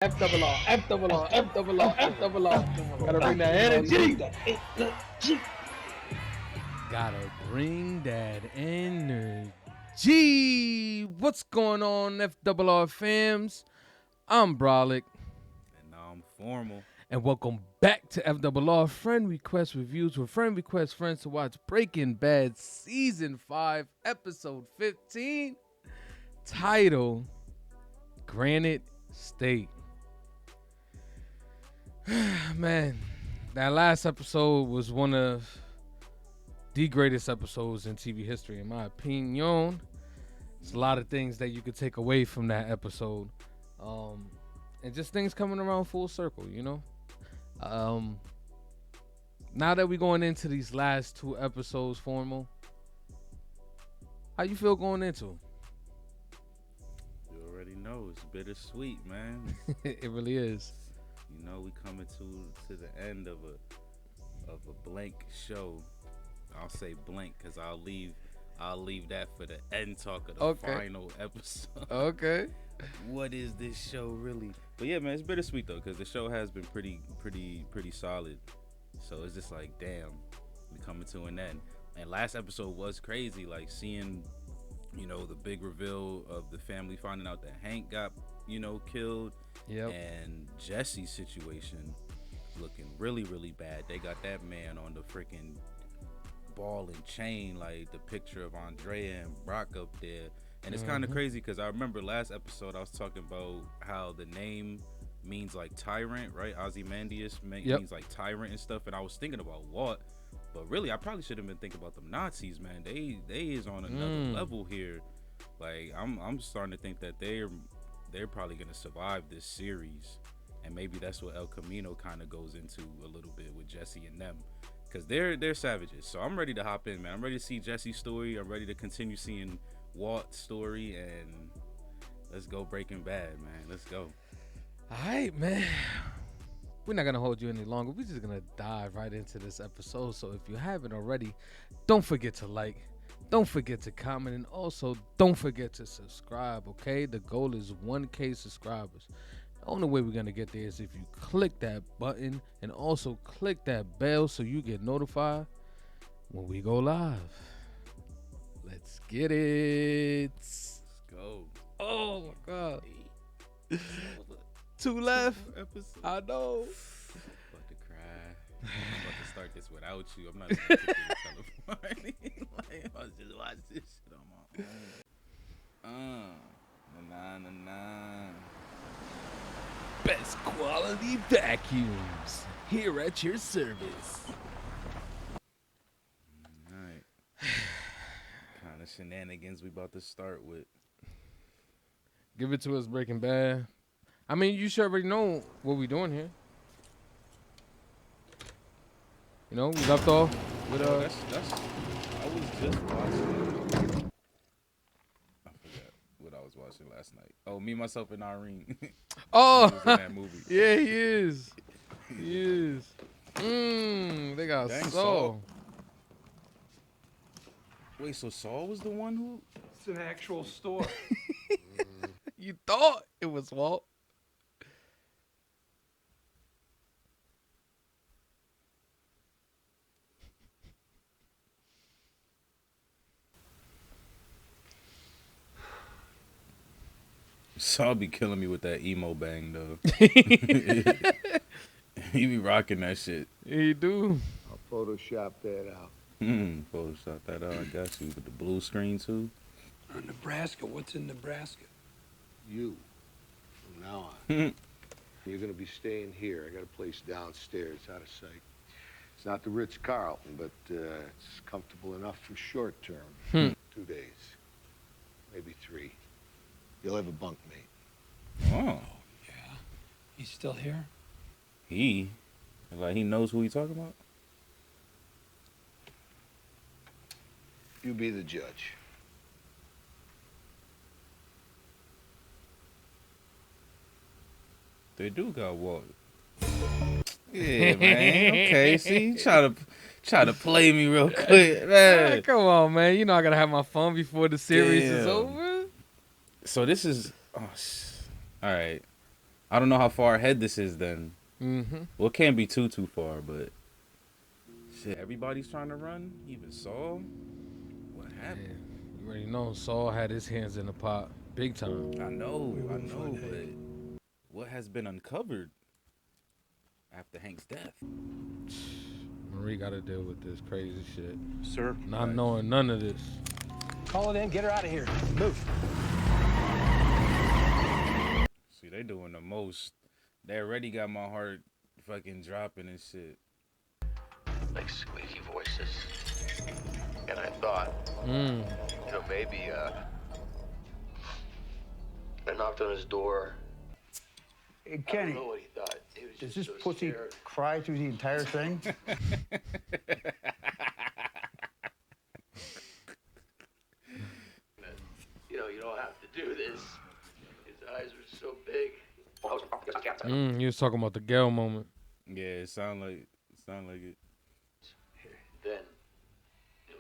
F double R, F double R, F double R, F double R. Gotta bring that energy. Gotta bring that energy. What's going on, FRR fams? I'm Bralik. And now I'm formal. And welcome back to FRR Friend Request Reviews, where friend request friends to watch Breaking Bad Season 5, Episode 15, title Granite State. Man, that last episode was one of the greatest episodes in TV history, in my opinion. There's a lot of things that you could take away from that episode. And just things coming around full circle, you know? Now that we're going into these last two episodes, formal, how you feel going into them? You already know it's bittersweet, man. It really is. You know, we coming to the end of a blank show. I'll say blank because I'll leave that for the end talk of the final episode. Okay. What is this show really? But yeah, man, it's bittersweet though because the show has been pretty solid. So it's just like, damn, we coming to an end. And last episode was crazy, like seeing, you know, the big reveal of the family finding out that Hank got, you know, killed. Yep. And Jesse's situation looking really, really bad. They got that man on the freaking ball and chain, like the picture of Andrea and Brock up there. And it's kind of crazy because I remember last episode I was talking about how the name means like tyrant, right? Ozymandias means like tyrant and stuff. And I was thinking about Walt, but really I probably should have been thinking about them Nazis, man. They is on another level here. Like I'm starting to think that they're probably gonna survive this series, and maybe that's what El Camino kind of goes into a little bit with Jesse and them, because they're savages. So I'm ready to hop in, man. I'm ready to see Jesse's story. I'm ready to continue seeing Walt's story, and let's go Breaking Bad, man. Let's go. All right, man. We're not gonna hold you any longer. We're just gonna dive right into this episode. So if you haven't already, don't forget to like. Don't forget to comment, and also don't forget to subscribe, okay? The goal is 1K subscribers. The only way we're going to get there is if you click that button and also click that bell so you get notified when we go live. Let's get it. Let's go. Oh, my God. 2 left. Episode. I know. About to cry. I'm about to start this without you. I'm not even going to telephone. Like, I'll just watch this shit on my own. Nah. Best quality vacuums here at your service. Alright. Kind of shenanigans we about to start with. Give it to us, Breaking Bad. I mean, you should already know what we're doing here. You know, we left off with that's I was just watching. I forgot what I was watching last night. Oh, Me, Myself, and Irene. Oh, He was in that movie. Yeah, he is. He is. They got Dang, Saul. Wait, so Saul was the one who? It's an actual store. You thought it was Walt? Saul be killing me with that emo bang though. He be rocking that shit. He do. I'll Photoshop that out. Photoshop that out. I got you with the blue screen too. Nebraska. What's in Nebraska? You, from now on. You're gonna be staying here. I got a place downstairs, out of sight. It's not the Ritz-Carlton, but it's comfortable enough for short term. 2 days, maybe 3. You'll have a bunkmate. Oh, Yeah. He's still here? he knows who he talking about. You be the judge. They do got Walt. Yeah, man. Okay, see, try to play me real quick, man. Hey, come on, man. You know I gotta have my fun before the series is Damn. over. So this is, all right. I don't know how far ahead this is then. Mm-hmm. Well, it can't be too far, but shit, everybody's trying to run. Even Saul. What happened? Yeah. You already know Saul had his hands in the pot big time. I know, but what has been uncovered after Hank's death? Marie got to deal with this crazy shit. Sir? Not knowing none of this. Call it in, get her out of here. Move. See, they doing the most. They already got my heart fucking dropping and shit. Like squeaky voices. And I thought, maybe, I knocked on his door. Hey, I Kenny, don't know what he thought. He was does just this so pussy scared. cry through the entire thing? You don't have to do this. His eyes were so big. You was talking about the Gale moment. Yeah, it sound like it. Then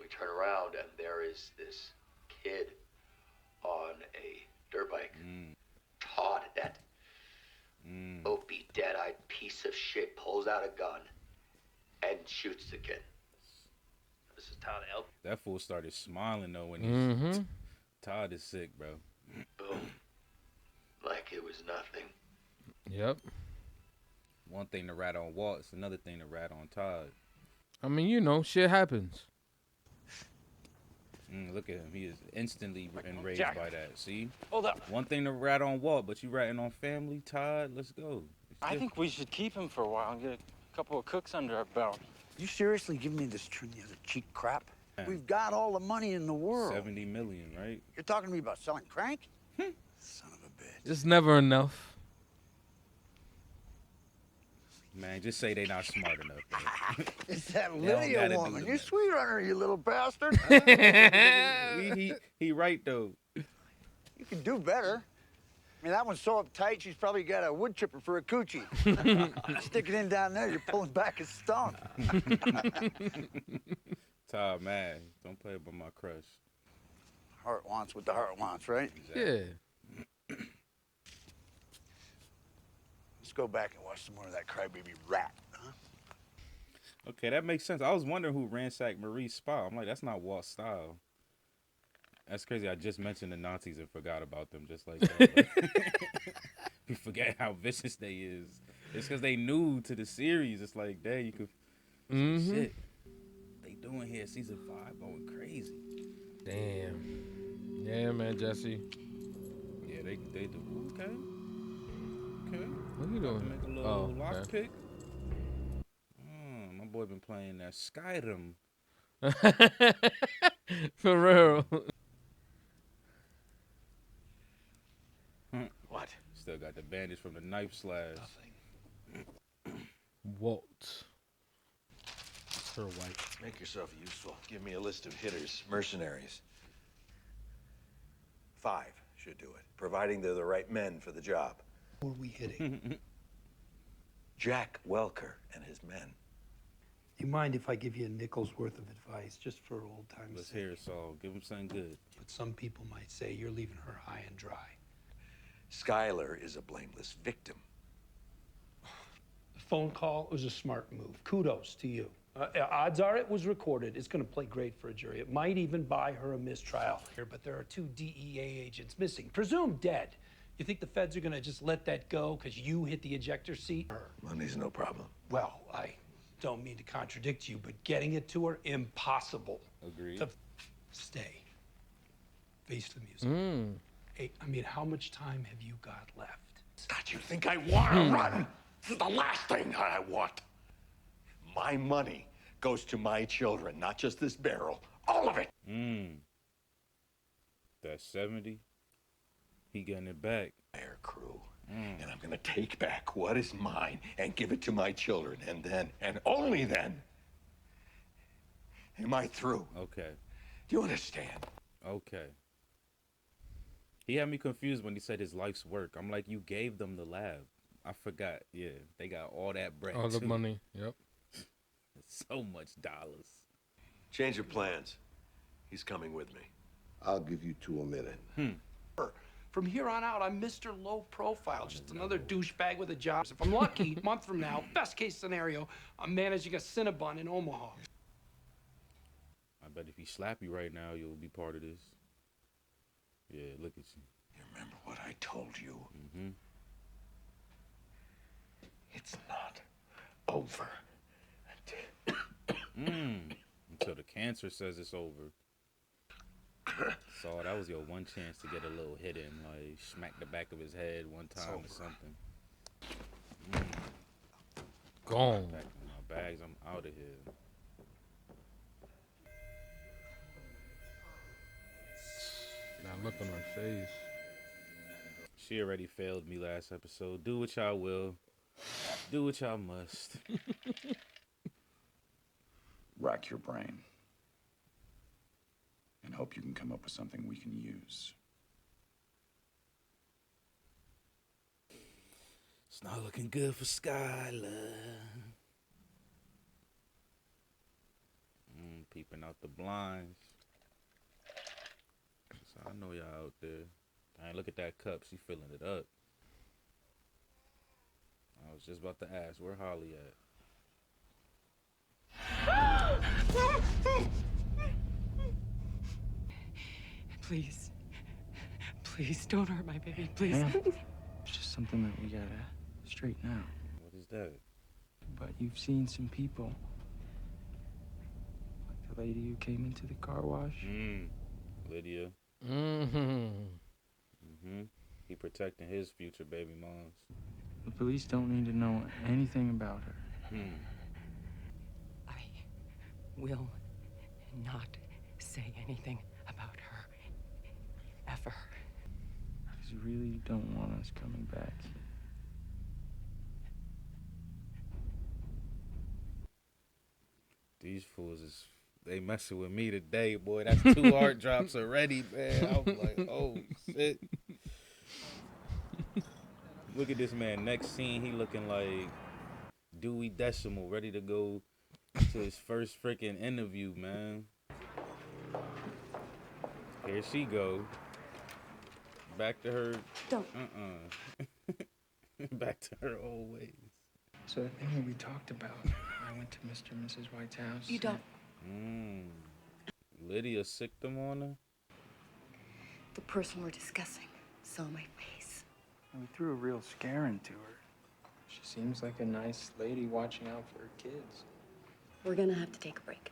we turn around and there is this kid on a dirt bike. Todd, that opie, dead-eyed piece of shit, pulls out a gun and shoots the kid. This is Todd Elk. That fool started smiling though when Mm-hmm. Todd is sick, bro. Boom. Like it was nothing. Yep. One thing to rat on Walt, it's another thing to rat on Todd. I mean, shit happens. Look at him. He is instantly enraged Jack. by that. See? Hold up. One thing to rat on Walt, but you ratting on family, Todd. Let's go. I think we should keep him for a while and get a couple of cooks under our belt. You seriously give me this turn the other cheek crap? Yeah. We've got all the money in the world. 70 million, right? You're talking to me about selling crank? Son of a bitch. It's never enough. Man, just say they not smart enough, bro. It's that They don't Lydia gotta do woman. the You math. sweet on her, you little bastard. he right though. You can do better. I mean, that one's so uptight, she's probably got a wood chipper for a coochie. Stick it in down there, you're pulling back a stump. Todd, man, don't play with my crush. Heart wants what the heart wants, right? Yeah. Let's go back and watch some more of that crybaby rat, huh? Okay, that makes sense. I was wondering who ransacked Marie's spot. I'm like, that's not Walt's style. That's crazy. I just mentioned the Nazis and forgot about them just like that. You forget how vicious they is. It's because they new to the series. It's like, dang, you could... Shit. They doing here season 5 going crazy. Damn. Yeah, man, Jesse. Yeah, they do. Okay. What you doing? Make a little lock okay. pick. My boy been playing that Skyrim. For real. What? Still got the bandage from the knife slash. Walt. Her wife. Make yourself useful. Give me a list of hitters, mercenaries. 5 should do it, providing they're the right men for the job. Who are we hitting? Jack Welker and his men. You mind if I give you a nickel's worth of advice, just for old time's Let's sake? hear it, Saul. Give him something good. But some people might say you're leaving her high and dry. Skylar is a blameless victim. The phone call was a smart move. Kudos to you. Odds are it was recorded. It's going to play great for a jury. It might even buy her a mistrial here, but there are 2 DEA agents missing, presumed dead. You think the feds are going to just let that go because you hit the ejector seat? Money's no problem. Well, I don't mean to contradict you, but getting it to her, impossible. Agreed. Stay. Face the music. Hey, I mean, how much time have you got left? God, you think I want to run? This is the last thing I want. My money goes to my children, not just this barrel. All of it. That's 70. He getting it back. Air crew. And I'm going to take back what is mine and give it to my children. And then, and only then, am I through. Okay. Do you understand? Okay. He had me confused when he said his life's work. I'm like, you gave them the lab. I forgot. Yeah, they got all that bread. All the too. money. Yep. So much dollars. Change of plans. He's coming with me. I'll give you 2 a minute. For From here on out, I'm Mr. Low Profile, just another douchebag with a job. If I'm lucky, a month from now, best case scenario, I'm managing a Cinnabon in Omaha. I bet if he slap you right now, you'll be part of this. Yeah, look at you. You remember what I told you? Mm-hmm. It's not over until the cancer says it's over. So that was your one chance to get a little hit in, like smack the back of his head one time or something. Gone. Back in my bags, I'm out of here. That look on her face. She already failed me last episode. Do what y'all will. Do what y'all must. Rack your brain. And hope you can come up with something we can use. It's not looking good for Skylar. Peeping out the blinds. So I know y'all out there. Dang, look at that cup. She filling it up. I was just about to ask, where Holly at? Please. Please don't hurt my baby, please. Ma'am, it's just something that we gotta straighten out. What is that? But you've seen some people. Like the lady who came into the car wash. Lydia. He protecting his future baby moms. The police don't need to know anything about her. I will not say anything about her. Ever. Because you really don't want us coming back. These fools is, they messing with me today, boy. That's 2 heart drops already, man. I was like, oh, shit. Look at this man. Next scene, he looking like Dewey Decimal, ready to go to his first freaking interview, man. Here she go. Back to her. Don't. Back to her old ways. So the thing that we talked about, I went to Mr. and Mrs. White's house. You don't. Lydia sicked them on her? The person we're discussing saw my face. And we threw a real scare into her. She seems like a nice lady watching out for her kids. We're gonna have to take a break.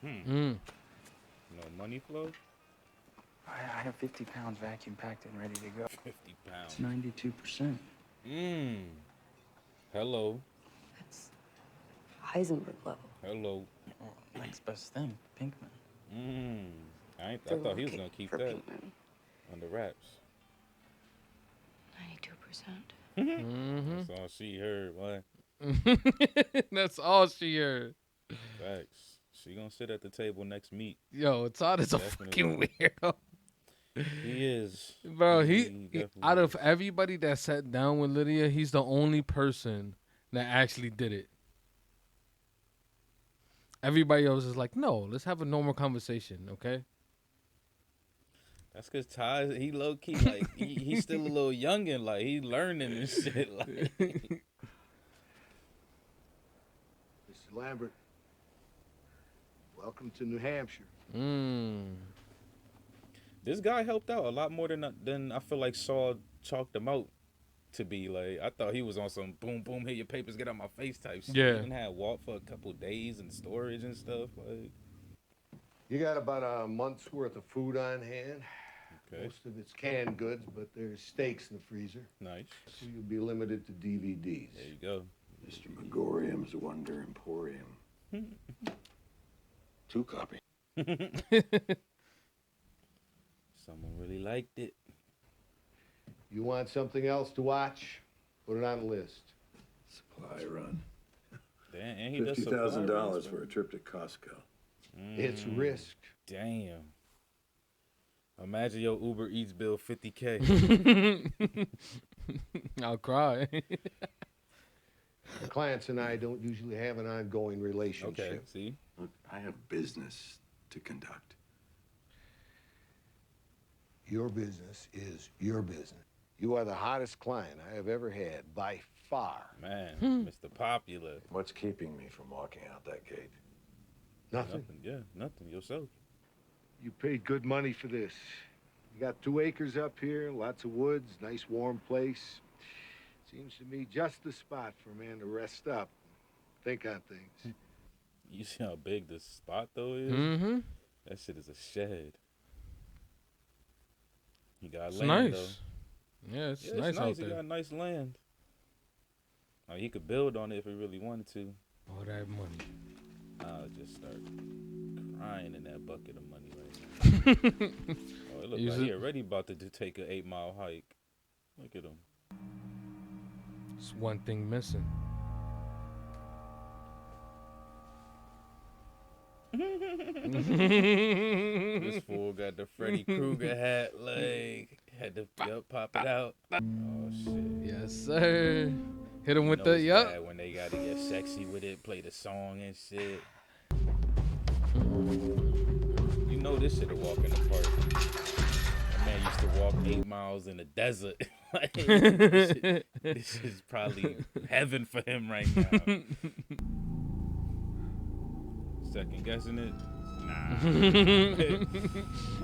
No money flow? I have 50 pounds vacuum packed and ready to go. 50 pounds. It's 92%. Hello. That's Heisenberg level. Hello. Oh, next best thing, Pinkman. I thought he was gonna keep that Pinkman. under wraps. 92%. That's all she heard. What? That's all she heard. Facts. She gonna sit at the table next meet. Yo, Todd is a fucking weirdo. He is. Bro, he definitely out of is. everybody that sat down with Lydia, he's the only person that actually did it. Everybody else is like, no, let's have a normal conversation, okay? That's because Ty, he low key, like, he's still a little youngin', like, he learning and shit. Like. Mr. Lambert, welcome to New Hampshire. This guy helped out a lot more than I feel like Saul chalked him out to be. Like, I thought he was on some boom, boom, here your papers, get out my face type shit. Yeah. He didn't have Walt for a couple days and storage and stuff. Like, You got about a month's worth of food on hand. okay. Most of it's canned goods, but there's steaks in the freezer. Nice. So you'll be limited to DVDs. There you go. Mr. Megorium's Wonder Emporium. 2 copy. Someone really liked it. You want something else to watch? Put it on the list. Supply run. Damn, and he does $50,000 for a trip to Costco. It's risk. Damn. Imagine your Uber Eats bill $50K. I'll cry. The clients and I don't usually have an ongoing relationship. Okay, see? Look, I have business to conduct. Your business is your business. You are the hottest client I have ever had, by far. Man, Mr. Popular. What's keeping me from walking out that gate? Nothing. Yeah, nothing. Yourself. You paid good money for this. You got 2 acres up here, lots of woods, nice warm place. Seems to me just the spot for a man to rest up, think on things. You see how big this spot though is? Mm-hmm. That shit is a shed. He got It's land nice. though. Yeah, it's Yeah, nice out He there. got nice land. He could build on it if he really wanted to. All that money. I'll just start crying in that bucket of money right now. Oh, it looks like he already about to take an 8-mile hike. Look at him. It's one thing missing. This fool got the Freddy Krueger hat, like, had to pop it out. Oh, shit. Yes, sir. Hit him with You know the, it's yup. bad when they got to get sexy with it, play the song and shit. You know this shit a walk in the park. That man used to walk 8 miles in the desert. Like, this is probably heaven for him right now. Second guessing it? Nah.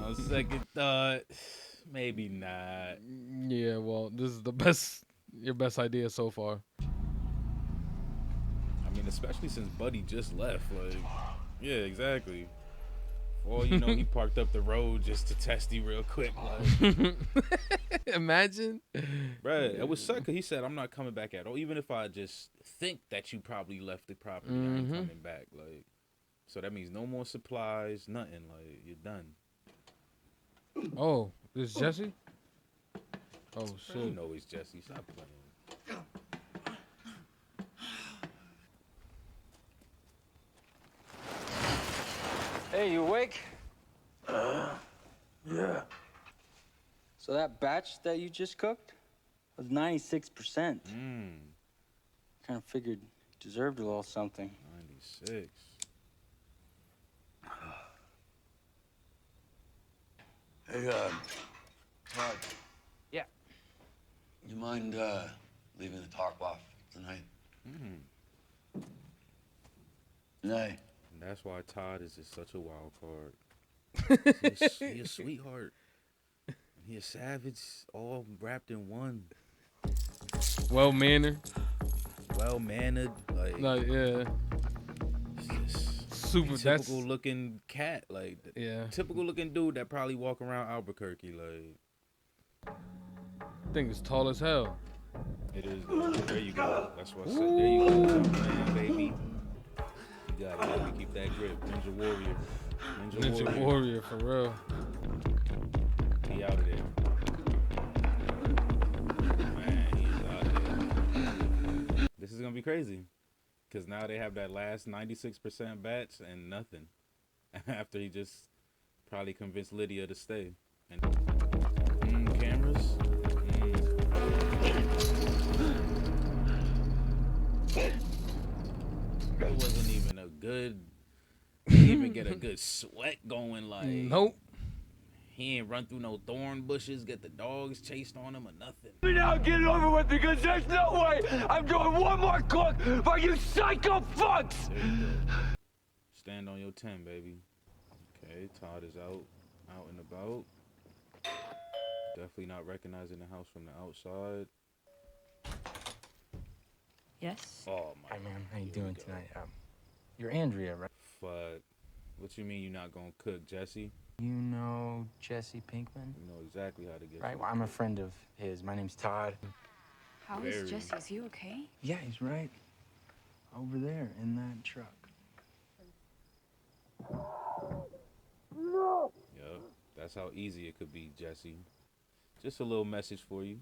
On second thought, maybe not. Yeah, well, this is your best idea so far. I mean, especially since Buddy just left. Like, yeah, exactly. For all you know, he parked up the road just to test you real quick. Like, imagine. Bruh, it was suck 'cause he said, I'm not coming back at all. Even if I just think that you probably left the property, I ain't coming back. Like, so that means no more supplies, nothing. Like, you're done. Oh, this is Jesse? Oh, shit. You know it's Jesse. Stop playing. Hey, you awake? Yeah. So that batch that you just cooked was 96%. Mmm. Kind of figured you deserved a little something. 96. Hey, Todd. Yeah. You mind leaving the top off tonight? Nay. And that's why Todd is just such a wild card. He a sweetheart. He a savage, all wrapped in one. Well mannered. Well mannered, like yeah. Super. Typical looking cat, like yeah. Typical looking dude that probably walk around Albuquerque, like. Thing is tall as hell. It is. There you go. That's what I said. There you go, man, baby. You got it. Baby. Keep that grip, Ninja Warrior. Ninja Warrior for real. He out of there. Man, he's out there. This is gonna be crazy. Because now they have that last 96% batch and nothing. After he just probably convinced Lydia to stay. And cameras. It wasn't even a good. He didn't even get a good sweat going. Like, nope. He ain't run through no thorn bushes, get the dogs chased on him or nothing. Now get it over with because there's no way I'm doing one more cook for you psycho fucks! Stand on your 10, baby. Okay, Todd is out and about. Definitely not recognizing the house from the outside. Yes? Oh my. Hi, ma'am. How you doing tonight? You're Andrea, right? Fuck. What you mean you're not gonna cook, Jesse? You know Jesse Pinkman? You know exactly how to get. Right. Well, I'm a friend of his. My name's Todd. How is Jesse? Is he okay? Yeah, he's right over there in that truck. No. Yep. That's how easy it could be, Jesse. Just a little message for you.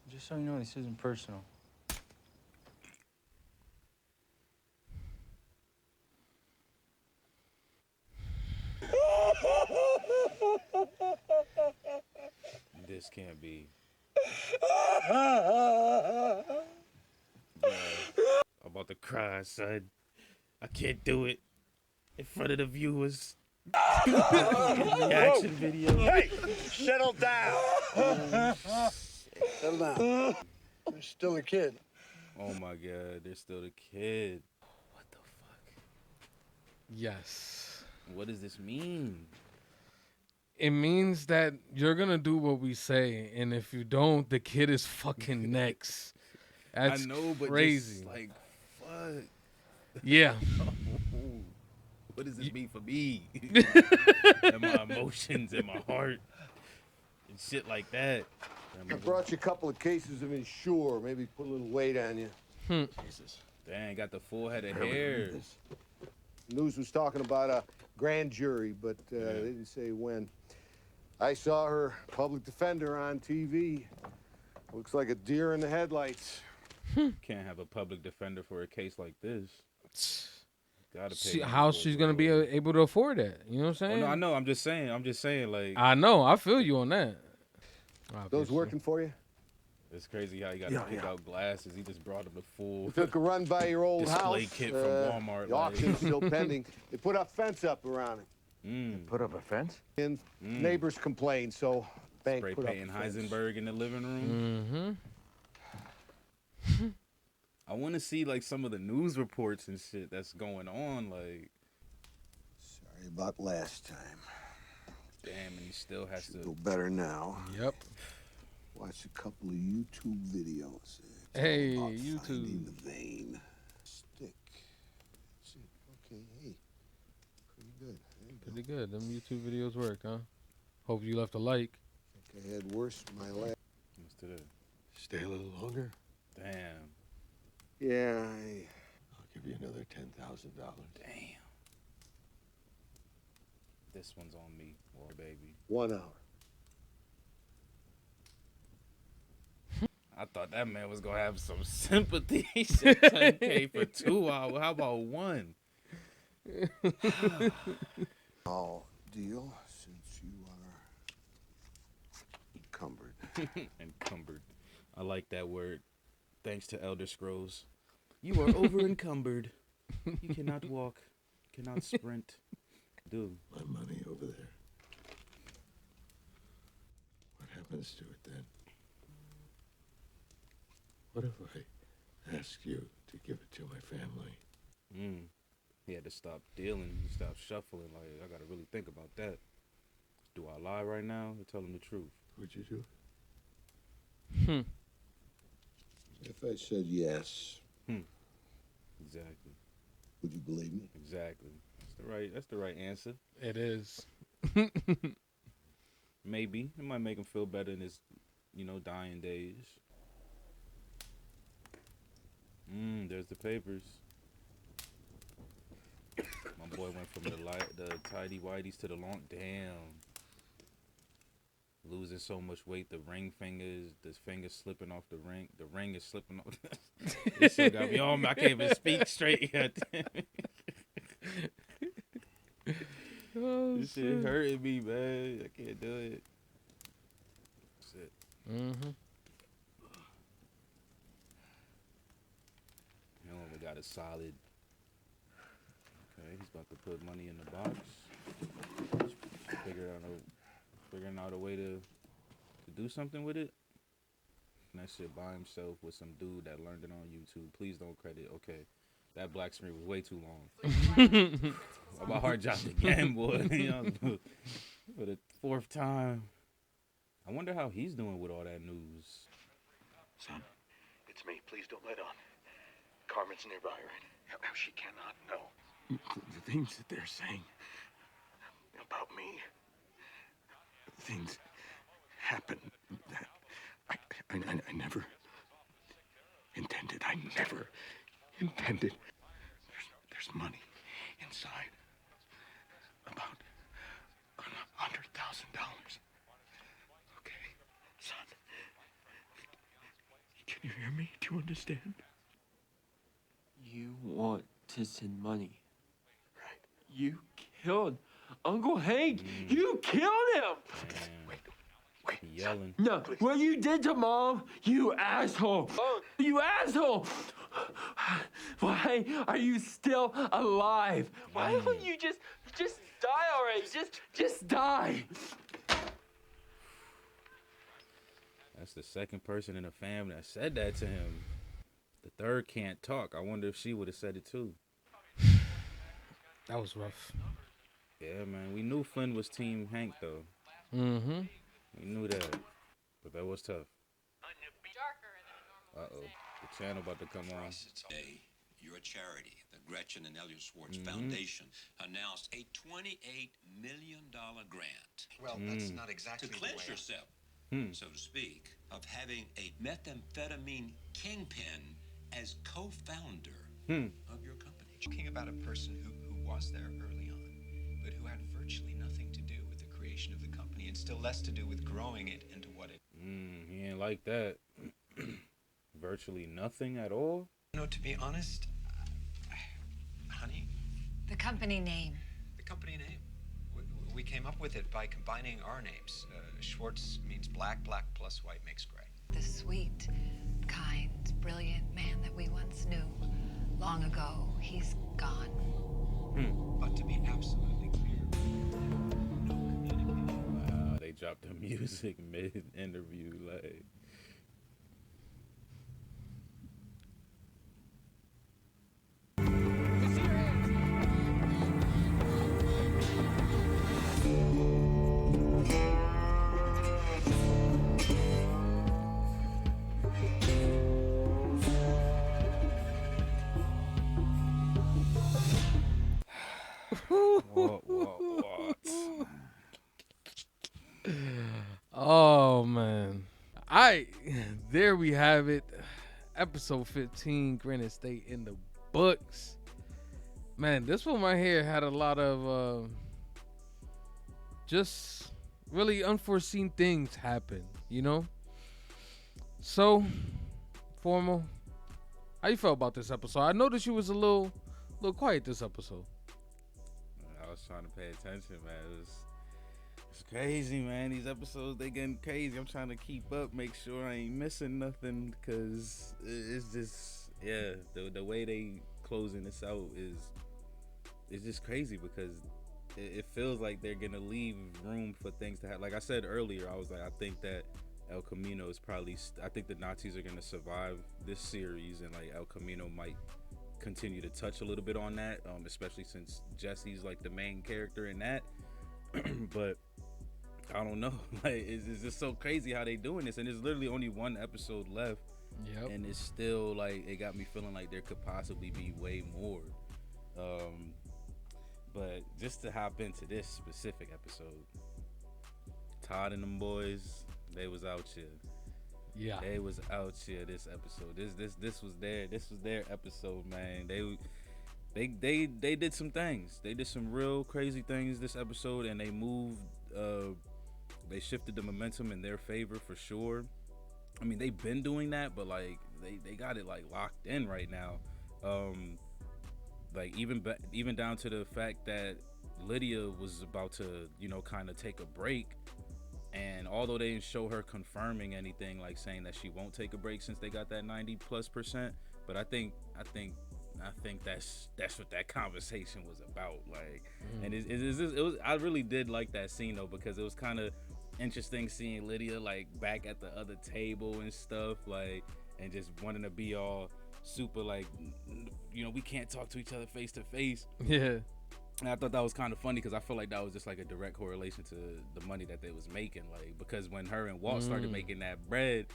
Just so you know, this isn't personal. This can't be. I'm about to cry, son. I can't do it in front of the viewers. Reaction video. Hey, settle down. Settle down. You're still a kid. Oh my God, they're still the kid. Yes. What does this mean? It means that you're gonna do what we say, and if you don't, the kid is fucking next. That's I know, but crazy. just like, fuck. Yeah. What does this mean for me? And my emotions and my heart and shit like that. I brought you a couple of cases of Insure. Maybe put a little weight on you. Jesus. Dang, got the full head of hair. News was talking about a grand jury, but they didn't say when. I saw her public defender on TV. Looks like a deer in the headlights. Can't have a public defender for a case like this. Gotta pay. How she's gonna be able to afford that? You know what I'm saying? Oh, no, I know. I'm just saying. Like, I know. I feel you on that. Those working for you? It's crazy how he got to pick out glasses. He just brought him the full. We took a run by your old display house. kit from Walmart. The auction's still pending. They put a fence up around it. Put up a fence? And neighbors complained, so bank Spray put up a painting fence. Heisenberg in the living room. I want to see like some of the news reports and shit that's going on. Like, sorry about last time. Damn, and he still has to Feel better now. Yep. Watch a couple of YouTube videos. It's Hey, all about YouTube. finding the vein. Stick. That's it. Okay, hey. Pretty good. There you go. Pretty good. Them YouTube videos work, huh? Hope you left a like. I think I had worse my last. What's today? Stay a little longer. Damn. Yeah, I'll give you another $10,000. Damn. This one's on me, war baby. 1 hour. I thought that man was gonna have some sympathy. He said 10K for 2 hours. How about one? All deal since you are encumbered. Encumbered. I like that word. Thanks to Elder Scrolls. You are over encumbered. You cannot walk, cannot sprint. Dude. My money over there. What happens to it then? What if I ask you to give it to my family? He had to stop dealing. He stopped shuffling. Like, I gotta really think about that. Do I lie right now or tell him the truth? Would you do it? If I said yes, Exactly. would you believe me? Exactly. That's the right answer. It is. Maybe. It might make him feel better in his, dying days. There's the papers. My boy went from the tidy whities to the long. Damn. Losing so much weight, the ring fingers, the fingers slipping off the ring. The ring is slipping off. This shit got me on. I can't even speak straight yet. This shit hurting me, man. I can't do it. That's it. He only got a solid. Okay, he's about to put money in the box. Figuring out a way to do something with it. And that shit by himself with some dude that learned it on YouTube. Please don't credit. Okay, that black screen was way too long. My heart dropped again, boy. For the 4th time. I wonder how he's doing with all that news. Son, it's me. Please don't let on. Carmen's nearby, right? No, she cannot know. The things that they're saying about me, things happen that I never intended. I never intended. There's money inside. About $100,000. Okay, son. Can you hear me? Do you understand? You want to send money. Right. You killed Uncle Hank. You killed him. Wait. Yelling. No, please. What you did to Mom, you asshole. You asshole. Why are you still alive? Why don't you just die already? Just die. That's the second person in the family that said that to him. The third can't talk. I wonder if she would have said it too. That was rough. Yeah, man. We knew Flynn was Team Hank, though. Mm-hmm. We knew that. But that was tough. Uh-oh. The channel about to come on. Today, your charity, the Gretchen and Elliot Schwartz Foundation, announced a $28 million grant. Well, that's not exactly to cleanse yourself, so to speak, of having a methamphetamine kingpin as co-founder of your company. Talking about a person who was there early on, but who had virtually nothing to do with the creation of the company and still less to do with growing it into what it. He ain't like that. Virtually nothing at all? You know, to be honest, honey. The company name. The company name. We came up with it by combining our names. Schwartz means black, black plus white makes gray. The sweet, kind, brilliant man that we once knew. Long ago, he's gone. But to be absolutely clear, they dropped the music mid-interview, like. What? Oh man. Alright, there we have it. Episode 15, Granite State in the books. Man, this one right here had a lot of just really unforeseen things happen, you know? So, Formal, how you felt about this episode? I noticed you was a little quiet this episode. I was trying to pay attention, man. It's crazy, man. These episodes, they getting crazy. I'm trying to keep up, make sure I ain't missing nothing, because it's just, yeah, the way they closing this out is just crazy, because it feels like they're gonna leave room for things to happen. Like I said earlier, I was like, I think that El Camino is probably, I think the Nazis are gonna survive this series, and like El Camino might continue to touch a little bit on that, especially since Jesse's like the main character in that. But I don't know, like it's just so crazy how they doing this, and there's literally only one episode left. Yep. And it's still like, it got me feeling like there could possibly be way more. But just to hop into this specific episode, Todd and them boys, they was out here. Yeah, they was out here this episode. This was their episode, man. They did some things. They did some real crazy things this episode, and they moved. They shifted the momentum in their favor for sure. I mean, they've been doing that, but like they got it like locked in right now. Like even down to the fact that Lydia was about to, kind of take a break. And although they didn't show her confirming anything, like saying that she won't take a break since they got that 90+%, but I think that's what that conversation was about. Like, and it was. I really did like that scene though, because it was kind of interesting seeing Lydia like back at the other table and stuff, like, and just wanting to be all super like, we can't talk to each other face to face. Yeah. And I thought that was kind of funny, because I feel like that was just like a direct correlation to the money that they was making. Like, because when her and Walt started making that bread,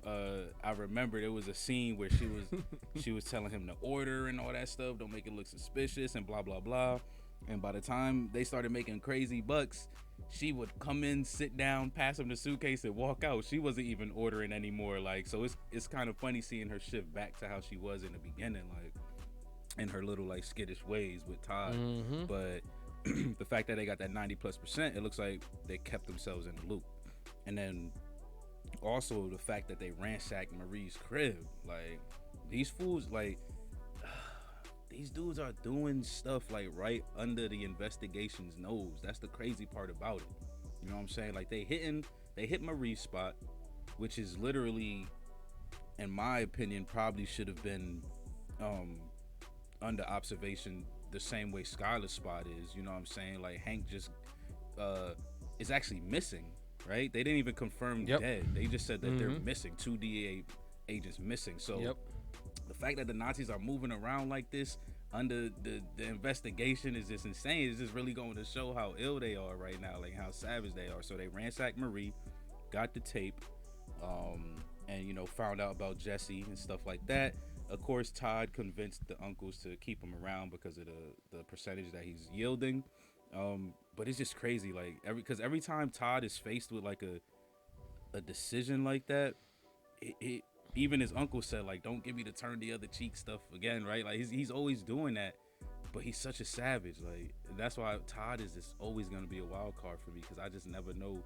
I remember there was a scene where she was telling him to order and all that stuff, don't make it look suspicious and blah blah blah. And by the time they started making crazy bucks, she would come in, sit down, pass him the suitcase, and walk out. She wasn't even ordering anymore. Like, so it's kind of funny seeing her shift back to how she was in the beginning, like, in her little like skittish ways with Todd. But the fact that they got that 90+%, it looks like they kept themselves in the loop. And then also the fact that they ransacked Marie's crib. Like, these fools, like, these dudes are doing stuff like right under the investigation's nose. That's the crazy part about it. You know what I'm saying? Like, they hit Marie's spot, which is literally, in my opinion, probably should have been under observation the same way Skylar's spot is. You know what I'm saying? Like, Hank just is actually missing. right? They didn't even confirm Yep. dead. They just said that they're Mhm. missing, 2 DEA agents missing. So Yep. the fact that the Nazis are moving around like this under the investigation is just insane. It's just really going to show how ill they are right now, like how savage they are. So they ransacked Marie, got the tape, and, you know, found out about Jesse and stuff like that. Of course, Todd convinced the uncles to keep him around because of the percentage that he's yielding. But it's just crazy, like because every time Todd is faced with like a decision like that, it even his uncle said, like, don't give me the turn the other cheek stuff again, right? Like he's always doing that, but he's such a savage. Like that's why Todd is just always gonna be a wild card for me, because I just never know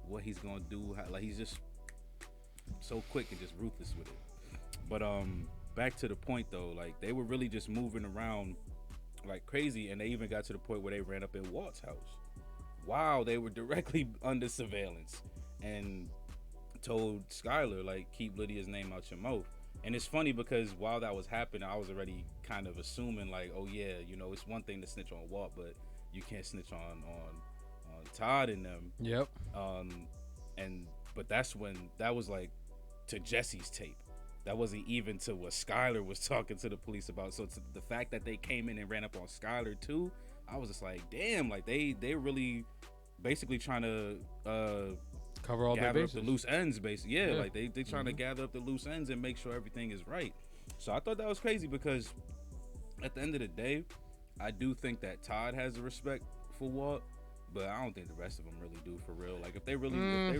what he's gonna do. Like he's just so quick and just ruthless with it. But back to the point though, like they were really just moving around like crazy, and they even got to the point where they ran up in Walt's house. Wow, they were directly under surveillance and told Skylar, like, keep Lydia's name out your mouth. And it's funny because while that was happening, I was already kind of assuming like, oh yeah, you know, it's one thing to snitch on Walt, but you can't snitch on Todd and them. Yep. But that's when that was like to Jesse's tape. That wasn't even to what Skylar was talking to the police about. So to the fact that they came in and ran up on Skylar too, I was just like, damn, like they really basically trying to cover all their gather up bases. the loose ends, basically. Yeah, Yeah. like they trying to gather up the loose ends and make sure everything is right. So I thought that was crazy because at the end of the day, I do think that Todd has the respect for Walt, but I don't think the rest of them really do, for real. Like if they really I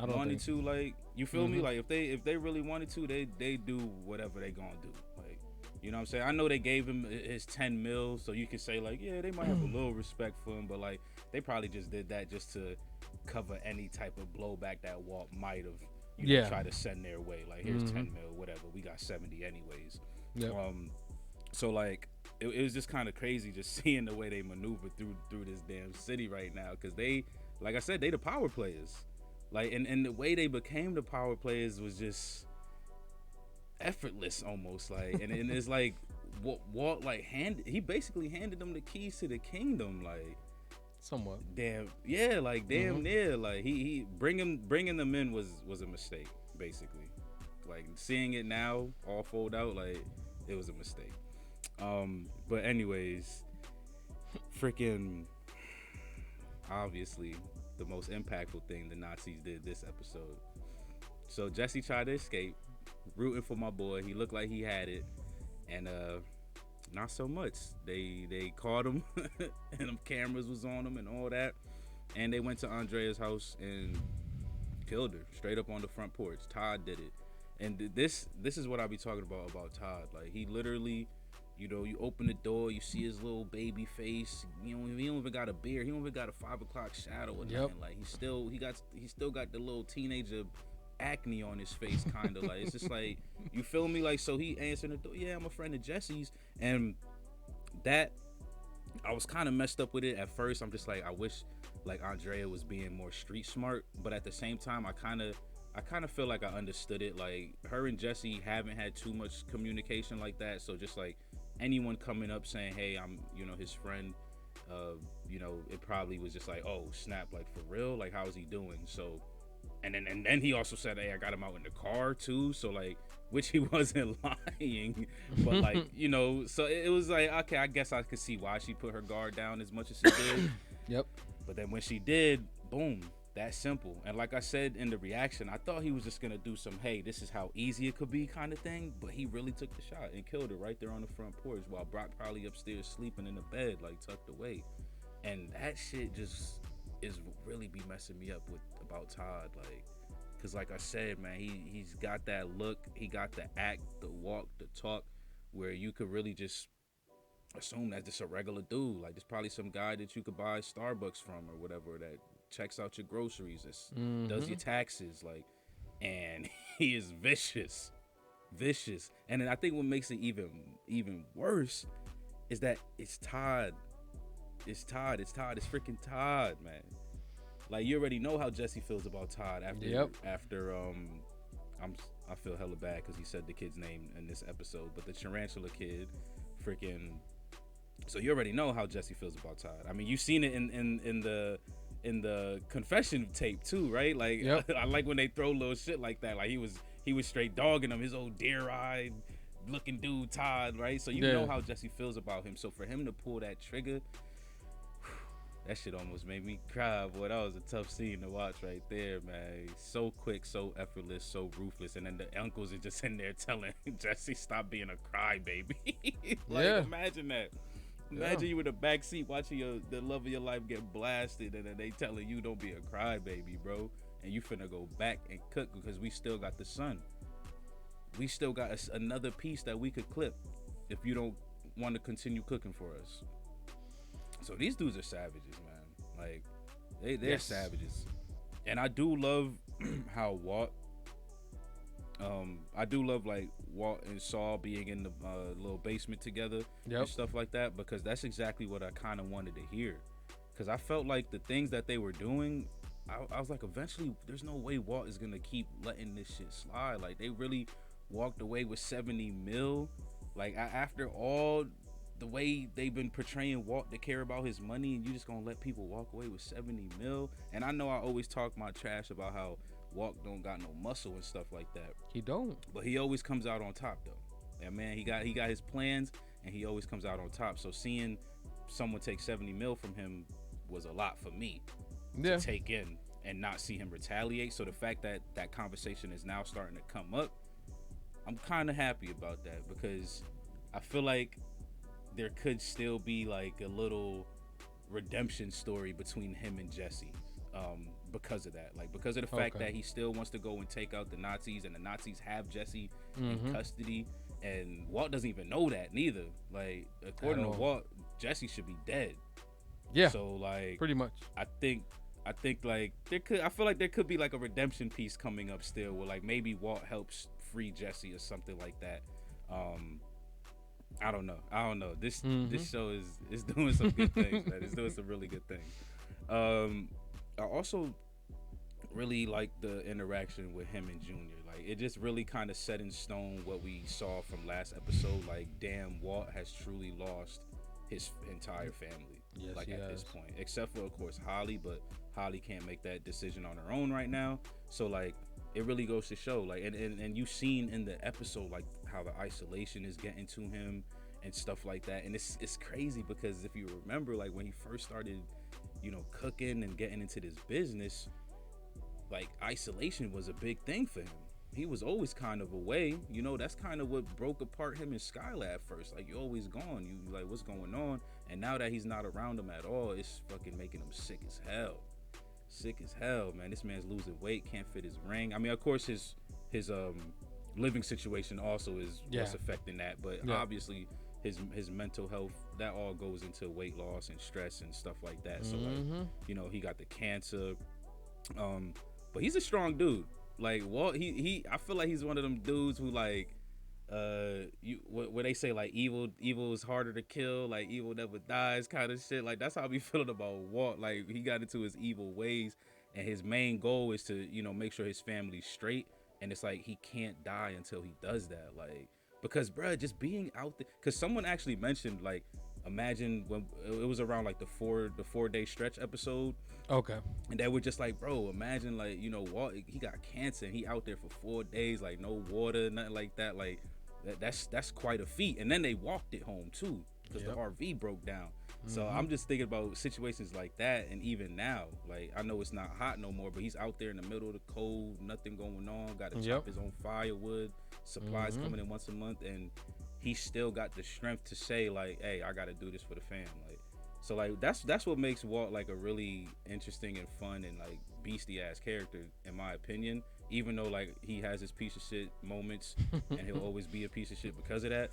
don't wanted think. to, like, you feel me? Mhm. Like if they really wanted to, they do whatever they gonna do. Like, you know what I'm saying? I know they gave him his 10 mil, so you can say like, yeah, they might have a little respect for him, but like they probably just did that just to cover any type of blowback that Walt might have, you know, try to send their way. Like, here's 10 mil, whatever. We got 70 anyways. Yep. So like it was just kind of crazy just seeing the way they maneuver through this damn city right now, because they, like I said, they the power players. Like, and the way they became the power players was just effortless almost. Like, and it's like Walt like he basically handed them the keys to the kingdom, like somewhat. Damn, yeah, like damn near. Like he bringing them in was a mistake, basically. Like seeing it now all fold out, like it was a mistake. But anyways, freaking obviously the most impactful thing the Nazis did this episode. So Jesse tried to escape, rooting for my boy. He looked like he had it, and not so much. They caught him, and them cameras was on him and all that, and they went to Andrea's house and killed her straight up on the front porch. Todd did it, and this is what I be talking about Todd. Like he literally, you know, you open the door, you see his little baby face. You know, he don't even got a beard. He don't even got a 5 o'clock shadow or nothing. Like he still got the little teenager acne on his face, kind of. Like it's just like, you feel me? Like, so he answered the door. Yeah, I'm a friend of Jesse's, and that I was kind of messed up with it at first. I'm just like, I wish like Andrea was being more street smart, but at the same time, I kind of feel like I understood it. Like her and Jesse haven't had too much communication like that, so just like anyone coming up saying, hey, I'm, you know, his friend, you know, it probably was just like, oh snap, like for real, like how's he doing? So and then he also said, hey, I got him out in the car too, so like, which he wasn't lying, but like, you know, so it was like, okay, I guess I could see why she put her guard down as much as she did. Yep. But then when she did, boom, that simple. And like I said in the reaction, I thought he was just gonna do some, hey, this is how easy it could be kind of thing, but he really took the shot and killed her right there on the front porch while Brock probably upstairs sleeping in the bed, like tucked away. And that shit just is really be messing me up about Todd, like, cause like I said, man, he's got that look, he got the act, the walk, the talk, where you could really just assume that's just a regular dude. Like, there's probably some guy that you could buy Starbucks from or whatever that checks out your groceries, does your taxes, like, and he is vicious. And then I think what makes it even worse is that it's Todd. It's freaking Todd, man. Like, you already know how Jesse feels about Todd after I feel hella bad because he said the kid's name in this episode, but the tarantula kid, freaking. So you already know how Jesse feels about Todd. I mean, you've seen it in in the confession tape too, right? Like I like when they throw little shit like that. Like he was straight dogging him, his old deer-eyed looking dude Todd, right? So you know how Jesse feels about him. So for him to pull that trigger, that shit almost made me cry, boy. That was a tough scene to watch right there, man. So quick, so effortless, so ruthless. And then the uncles are just in there telling Jesse, stop being a crybaby. Imagine that. Imagine you in the back seat watching the love of your life get blasted, and then they telling you don't be a crybaby, bro. And you finna go back and cook because we still got the son. We still got another piece that we could clip if you don't want to continue cooking for us. So these dudes are savages, man. Like they're savages. And I do love how Walt I do love like Walt and Saul being in the little basement together and stuff like that, because that's exactly what I kind of wanted to hear. Because I felt like the things that they were doing, I was like, eventually there's no way Walt is gonna keep letting this shit slide. Like they really walked away with 70 mil. Like after all the way they've been portraying Walt to care about his money, and you just gonna let people walk away with 70 mil. And I know I always talk my trash about how Walt don't got no muscle and stuff like that. He don't. But he always comes out on top though. And man, he got his plans, and he always comes out on top. So seeing someone take 70 mil from him was a lot for me to take in and not see him retaliate. So the fact that that conversation is now starting to come up, I'm kind of happy about that, because I feel like there could still be like a little redemption story between him and Jesse, because of that, like because of the fact that he still wants to go and take out the Nazis, and the Nazis have Jesse in custody, and Walt doesn't even know that neither. Like according to Walt, Jesse should be dead. Yeah. So like pretty much. I think like I feel like there could be like a redemption piece coming up still, where like maybe Walt helps free Jesse or something like that. I don't know. This show is doing some good things, man. It's doing some really good things. I also really like the interaction with him and Junior. Like it just really kind of set in stone what we saw from last episode. Like damn, Walt has truly lost his entire family. Yes, like at this has. point, except for of course Holly, but Holly can't make that decision on her own right now. So like it really goes to show, like, and you've seen in the episode like how the isolation is getting to him and stuff like that. And it's crazy, because if you remember, like when he first started, you know, cooking and getting into this business, like isolation was a big thing for him. He was always kind of away, you know. That's kind of what broke apart him and Skylar at first. Like you're always gone, you like what's going on? And now that he's not around him at all, it's fucking making him sick as hell, man. This man's losing weight, can't fit his ring. I mean, of course his living situation also is what's affecting that, but obviously his mental health, that all goes into weight loss and stress and stuff like that. So like, you know, he got the cancer, but he's a strong dude. Like Walt, I feel like he's one of them dudes who like where they say like evil is harder to kill, like evil never dies kind of shit. Like that's how I be feeling about Walt. Like he got into his evil ways, and his main goal is to, you know, make sure his family's straight. And it's like he can't die until he does that. Like because bruh, just being out there, because someone actually mentioned, like, imagine when it was around like the 4-day stretch episode. Okay. And they were just like, bro, imagine like, you know, Walt, he got cancer and he out there for 4 days, like no water, nothing like that. Like that's quite a feat. And then they walked it home too, because the RV broke down. So I'm just thinking about situations like that. And even now, like I know it's not hot no more, but he's out there in the middle of the cold, nothing going on, got to chop his own firewood, supplies coming in once a month, and he still got the strength to say like, hey, I got to do this for the fam. Like, so like that's what makes Walt like a really interesting and fun and like beastie ass character, in my opinion. Even though like he has his piece of shit moments and he'll always be a piece of shit because of that,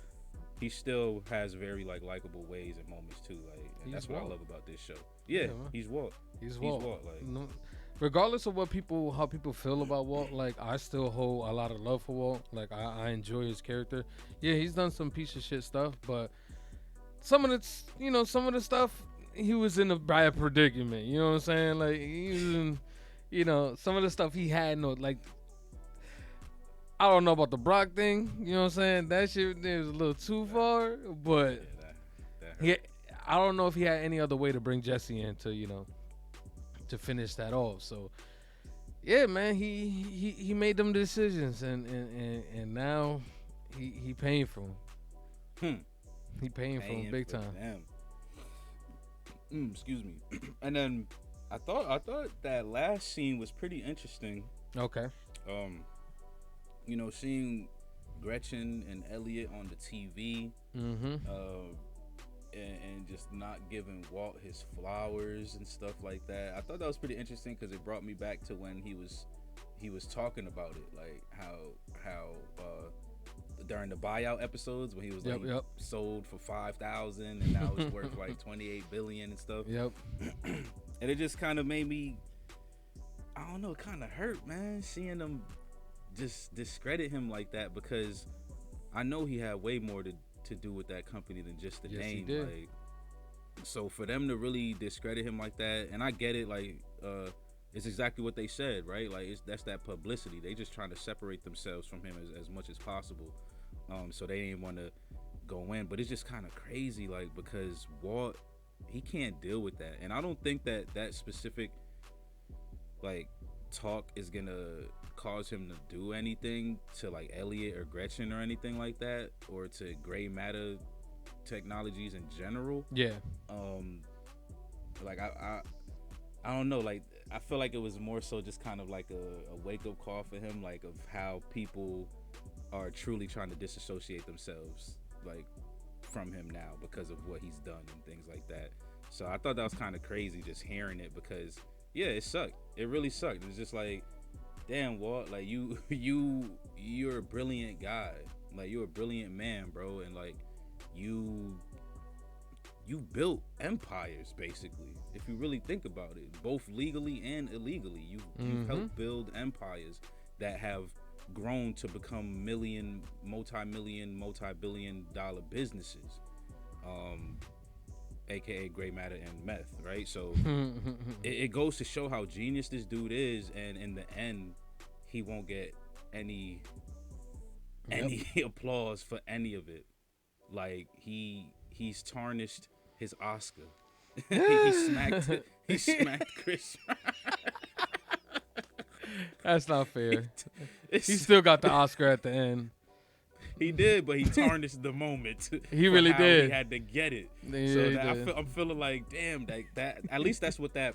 he still has very like likable ways and moments too. Like, and that's what I love about this show. Yeah, he's Walt. He's Walt. Like, no, regardless of how people feel about Walt, like I still hold a lot of love for Walt. Like I enjoy his character. Yeah, he's done some piece of shit stuff, but some of the stuff, he was in a bad predicament. You know what I'm saying? Like he was in, you know, some of the stuff he had, like, I don't know about the Brock thing. You know what I'm saying? That shit was a little too far, but I don't know if he had any other way to bring Jesse in to, you know, to finish that off. So yeah, man, he made them decisions, and now he paying for them. He paying for them big time. Excuse me. And then I thought that last scene was pretty interesting. Okay. You know, seeing Gretchen and Elliot on the TV, and just not giving Walt his flowers and stuff like that. I thought that was pretty interesting because it brought me back to when he was talking about it, like how during the buyout episodes when he was like sold for 5,000 and now it's worth like 28 billion and stuff. And it just kind of made me, I don't know, it kind of hurt, man, seeing them just discredit him like that, because I know he had way more to do with that company than just the name. He did. Like, so for them to really discredit him like that, and I get it, like it's exactly what they said, right? Like that's that publicity. They just trying to separate themselves from him as much as possible. So they didn't want to go in, but it's just kind of crazy, like, because Walt, he can't deal with that, and I don't think that specific like talk is gonna cause him to do anything to like Elliot or Gretchen or anything like that, or to gray matter technologies in general. Like I don't know, like I feel like it was more so just kind of like a wake-up call for him, like of how people are truly trying to disassociate themselves like from him now because of what he's done and things like that. So I thought that was kind of crazy just hearing it, because yeah, it sucked. It really sucked. It's just like, damn, Walt, like you're a brilliant guy. Like you're a brilliant man, bro, and like you built empires basically. If you really think about it, both legally and illegally, you've helped build empires that have grown to become multi-billion dollar businesses, aka gray matter and meth, right? So it goes to show how genius this dude is, and in the end he won't get any applause for any of it. Like he's tarnished his Oscar. he smacked Chris. That's not fair. He still got the Oscar at the end. He did, but he tarnished the moment. He really did. He had to get it. I'm feeling like, damn, that at least that's what that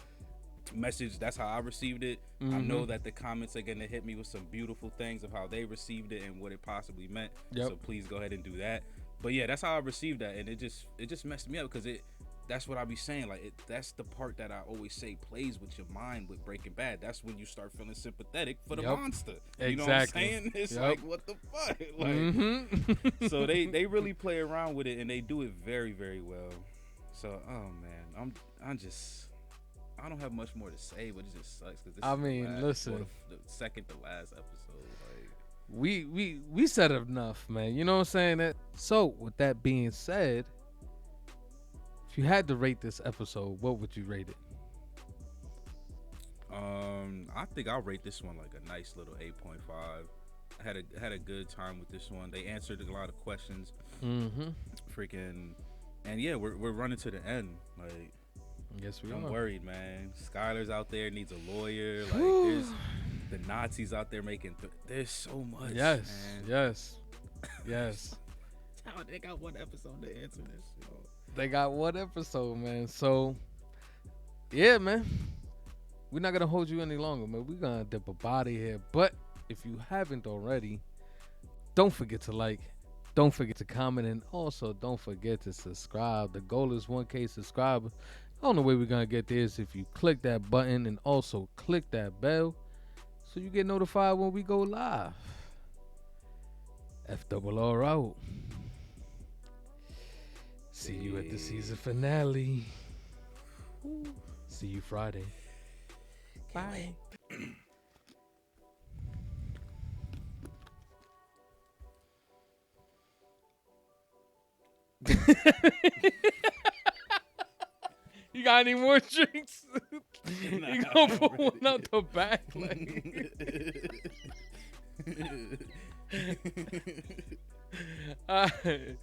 message, that's how I received it. I know that the comments are gonna hit me with some beautiful things of how they received it and what it possibly meant. So please go ahead and do that. But yeah, that's how I received that, and it just messed me up, because that's what I be saying. Like that's the part that I always say plays with your mind with Breaking Bad. That's when you start feeling sympathetic for the monster. You know what I'm saying? It's like, what the fuck? Like, so they really play around with it, and they do it very, very well. So, oh man, I don't have much more to say, but it just sucks because listen, the second to last episode. Like, we said enough, man. You know what I'm saying? So with that being said, if you had to rate this episode, what would you rate it? I think I'll rate this one like a nice little 8.5. I had a good time with this one. They answered a lot of questions. Freaking, and yeah, we're running to the end. Like, yes, we are. I'm worried, man. Skylar's out there, needs a lawyer. Like, there's the Nazis out there making. There's so much. Yes, man. yes. They got one episode to answer this. They got one episode, man. So, yeah, man. We're not going to hold you any longer, man. We're going to dip a body here. But if you haven't already, don't forget to like. Don't forget to comment. And also, don't forget to subscribe. The goal is 1K subscribers. The only way we're going to get there is if you click that button and also click that bell so you get notified when we go live. FRR out. See you at the season finale. See you Friday. Bye. You got any more drinks? You gonna put one out the back? Like... All right.